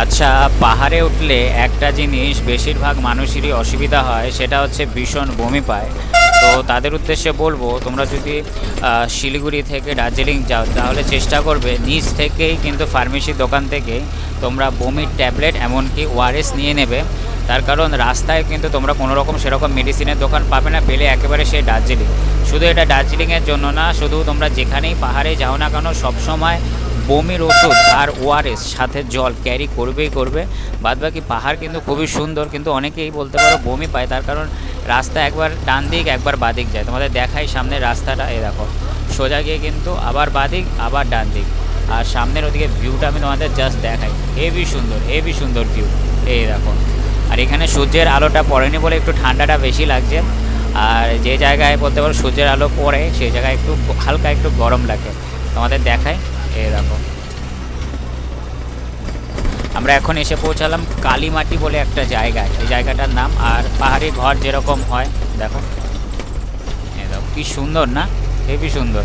আচ্ছা, পাহাড়ে উঠলে একটা জিনিস বেশিরভাগ মানুষেরই অসুবিধা হয়, সেটা হচ্ছে ভীষণ বমি পায়। তো তাদের উদ্দেশ্যে বলবো, তোমরা যদি শিলিগুড়ি থেকে দার্জিলিং যাও তাহলে চেষ্টা করবে নিচ থেকেই কিন্তু ফার্মেসির দোকান থেকেই তোমরা বমির ট্যাবলেট এমনকি ওআরএস নিয়ে নেবে। তার কারণ রাস্তায় কিন্তু তোমরা কোনো রকম সেরকম মেডিসিনের দোকান পাবে না, পেলে একেবারে সেই দার্জিলিং। শুধু এটা দার্জিলিংয়ের জন্য না, শুধু তোমরা যেখানেই পাহাড়ে যাও না কেন সবসময় বমির ওষুধ আর ওআরএস সাথে জল ক্যারি করবেই করবে। বাদবাকি পাহাড় কিন্তু খুবই সুন্দর, কিন্তু অনেকেই বলতে পারো বমি পায়, তার কারণ রাস্তা একবার ডান দিক একবার বাদিক যায়। তোমাদের দেখাই সামনের রাস্তাটা, এই দেখো সোজা গিয়ে কিন্তু আবার বাদিক আবার ডান দিক। আর সামনের ওদিকে ভিউটা আমি তোমাদের জাস্ট দেখাই, হেভি সুন্দর হেভি সুন্দর ভিউ, এই দেখো। আর এখানে সূর্যের আলোটা পড়েনি বলে একটু ঠান্ডাটা বেশি লাগছে। আর যে জায়গায় বলতে পারো সূর্যের আলো পড়ে সেই জায়গায় একটু হালকা একটু গরম লাগে। তোমাদের দেখাই, এই দেখো। আমরা এখন এসে পৌঁছালাম কালীমাটি বলে একটা জায়গায়, এই জায়গাটার নাম। আর পাহাড়ি ঘর যেরকম হয় দেখো, এই দেখো কি সুন্দর না, হেবি সুন্দর।